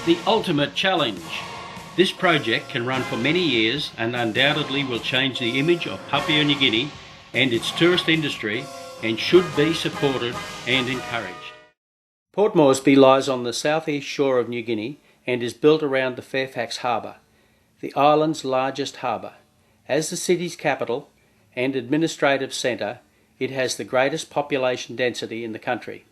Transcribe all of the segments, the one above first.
The ultimate challenge. This project can run for many years and undoubtedly will change the image of Papua New Guinea and its tourist industry and should be supported and encouraged. Port Moresby lies on the southeast shore of New Guinea and is built around the Fairfax Harbour, the island's largest harbour. As the city's capital and administrative centre, it has the greatest population density in the country.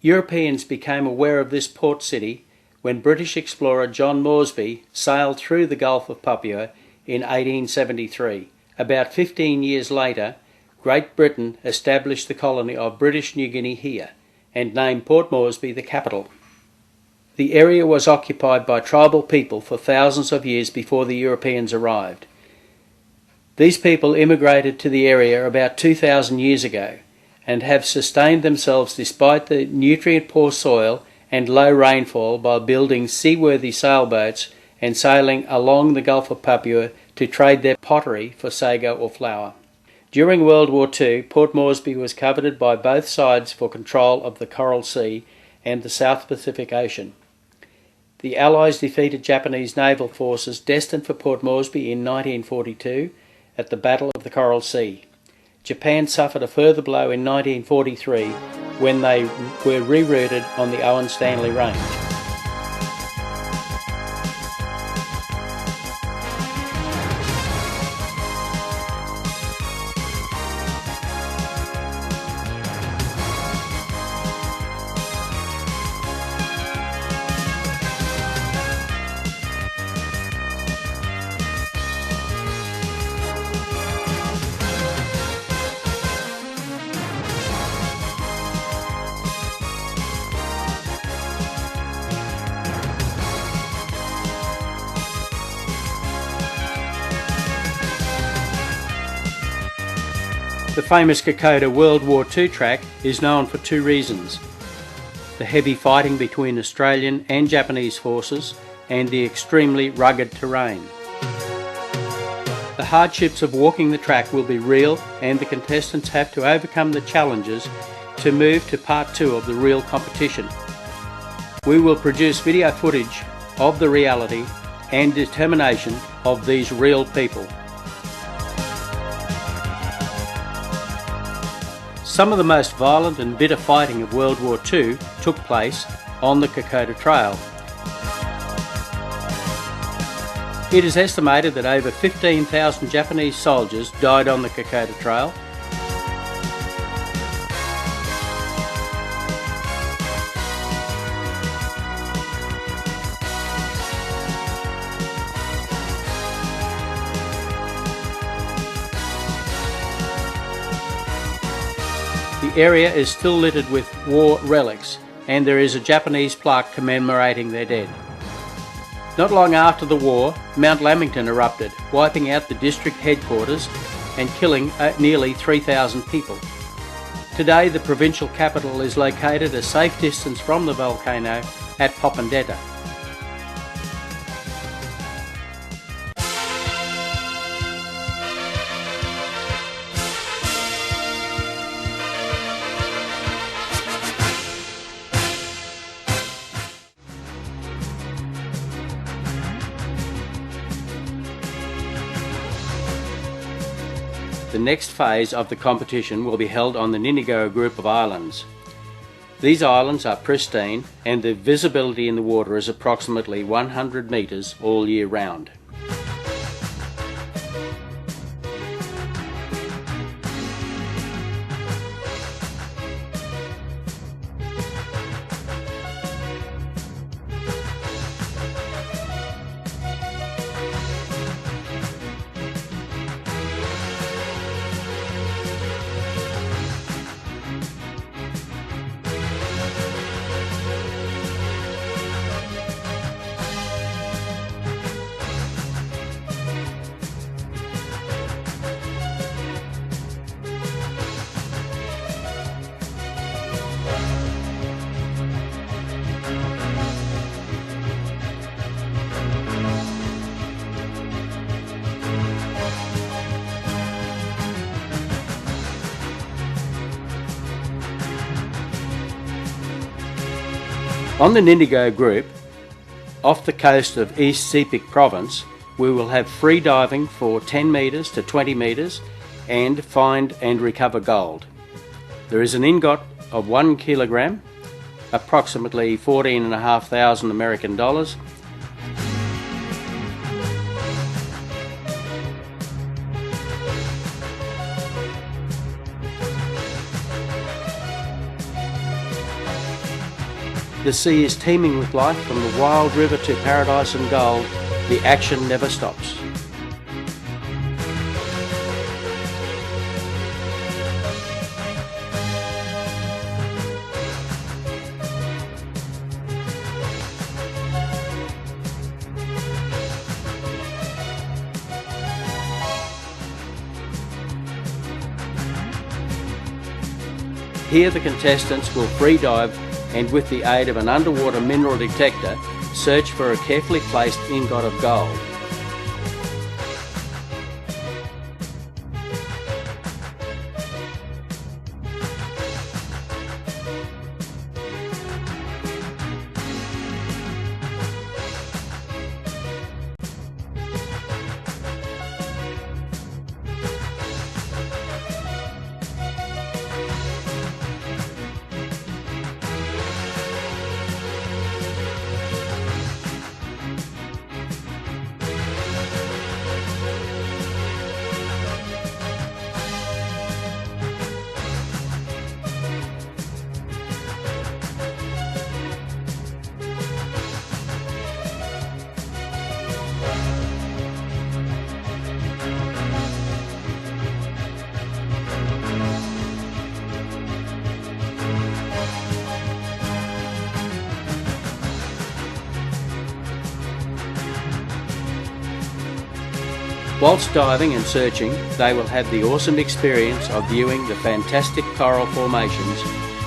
Europeans became aware of this port city when British explorer John Moresby sailed through the Gulf of Papua in 1873. About 15 years later, Great Britain established the colony of British New Guinea here and named Port Moresby the capital. The area was occupied by tribal people for thousands of years before the Europeans arrived. These people immigrated to the area about 2,000 years ago and have sustained themselves despite the nutrient-poor soil and low rainfall by building seaworthy sailboats and sailing along the Gulf of Papua to trade their pottery for sago or flour. During World War II, Port Moresby was coveted by both sides for control of the Coral Sea and the South Pacific Ocean. The Allies defeated Japanese naval forces destined for Port Moresby in 1942 at the Battle of the Coral Sea. Japan suffered a further blow in 1943 when they were rerouted on the Owen Stanley Range. The famous Kokoda World War II track is known for two reasons: the heavy fighting between Australian and Japanese forces and the extremely rugged terrain. The hardships of walking the track will be real, and the contestants have to overcome the challenges to move to part 2 of the real competition. We will produce video footage of the reality and determination of these real people. Some of the most violent and bitter fighting of World War II took place on the Kokoda Trail. It is estimated that over 15,000 Japanese soldiers died on the Kokoda Trail. The area is still littered with war relics, and there is a Japanese plaque commemorating their dead. Not long after the war, Mount Lamington erupted, wiping out the district headquarters and killing nearly 3,000 people. Today, the provincial capital is located a safe distance from the volcano at Popondetta. The next phase of the competition will be held on the Ninigo group of islands. These islands are pristine and the visibility in the water is approximately 100 metres all year round. On the Ninigo group, Off the coast of East Sepic Province, we will have free diving for 10 metres to 20 metres and find and recover gold. There is an ingot of 1 kilogram, approximately 14,500 American dollars. The sea is teeming with life. From the wild river to paradise and gold. The action never stops. Here the contestants will free dive and, with the aid of an underwater mineral detector, search for a carefully placed ingot of gold. Whilst diving and searching, they will have the awesome experience of viewing the fantastic coral formations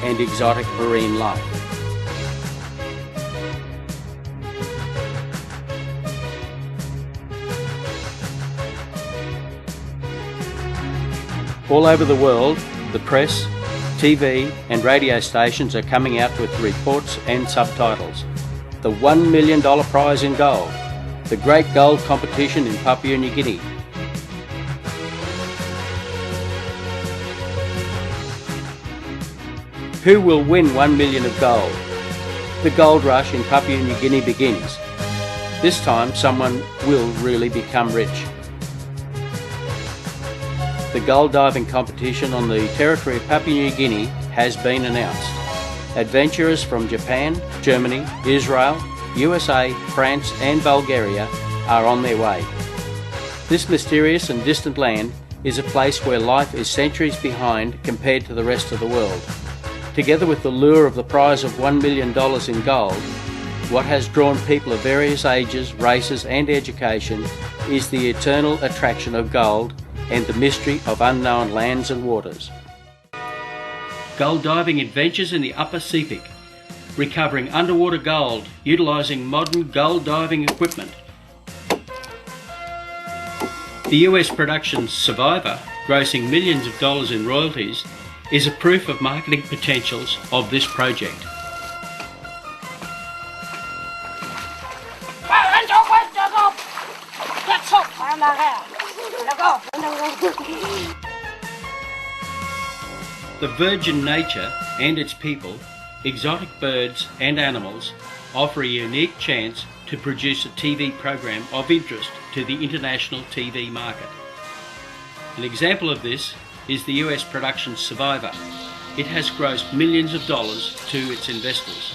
and exotic marine life. All over the world, the press, TV and radio stations are coming out with reports and subtitles. The $1 million prize in gold. The Great Gold Competition in Papua New Guinea. Who will win 1 million of gold? The gold rush in Papua New Guinea begins. This time someone will really become rich. The gold diving competition on the territory of Papua New Guinea has been announced. Adventurers from Japan, Germany, Israel, USA, France and Bulgaria are on their way. This mysterious and distant land is a place where life is centuries behind compared to the rest of the world. Together with the lure of the prize of $1 million in gold, what has drawn people of various ages, races and education is the eternal attraction of gold and the mystery of unknown lands and waters. Gold diving adventures in the Upper Sepic. Recovering underwater gold utilising modern gold diving equipment. The US production Survivor, grossing millions of dollars in royalties, is a proof of marketing potentials of this project. The virgin nature and its people, exotic birds and animals offer a unique chance to produce a TV program of interest to the international TV market. An example of this is the US production Survivor. It has grossed millions of dollars to its investors.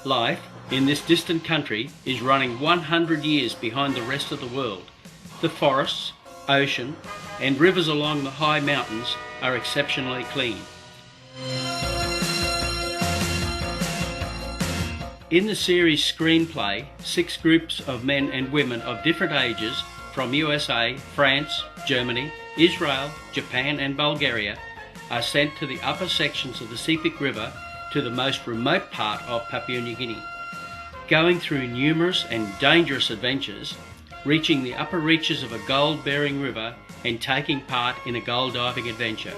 Life in this distant country is running 100 years behind the rest of the world. The forests, ocean and rivers along the high mountains are exceptionally clean. In the series screenplay, 6 groups of men and women of different ages from USA, France, Germany, Israel, Japan and Bulgaria are sent to the upper sections of the Sepic River to the most remote part of Papua New Guinea. Going through numerous and dangerous adventures, reaching the upper reaches of a gold-bearing river and taking part in a gold diving adventure.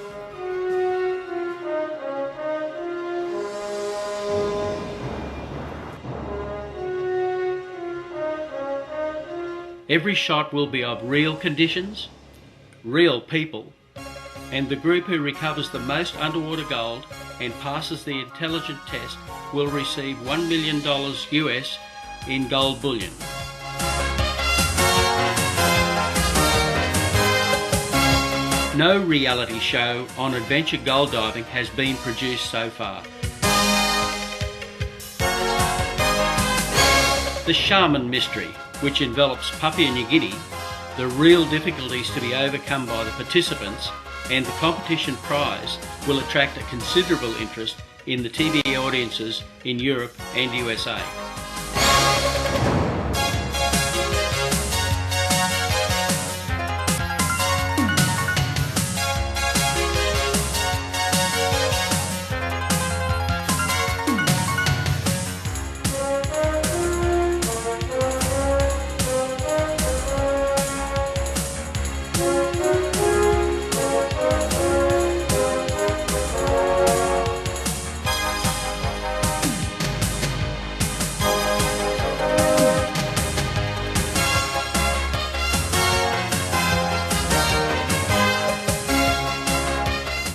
Every shot will be of real conditions, real people, and the group who recovers the most underwater gold and passes the intelligent test will receive $1 million US in gold bullion. No reality show on adventure gold diving has been produced so far. The Shaman mystery, which envelops Papua New Guinea, the real difficulties to be overcome by the participants, and the competition prize will attract a considerable interest in the TV audiences in Europe and USA.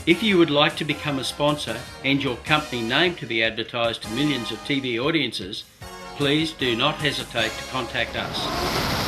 If you would like to become a sponsor and your company name to be advertised to millions of TV audiences, please do not hesitate to contact us.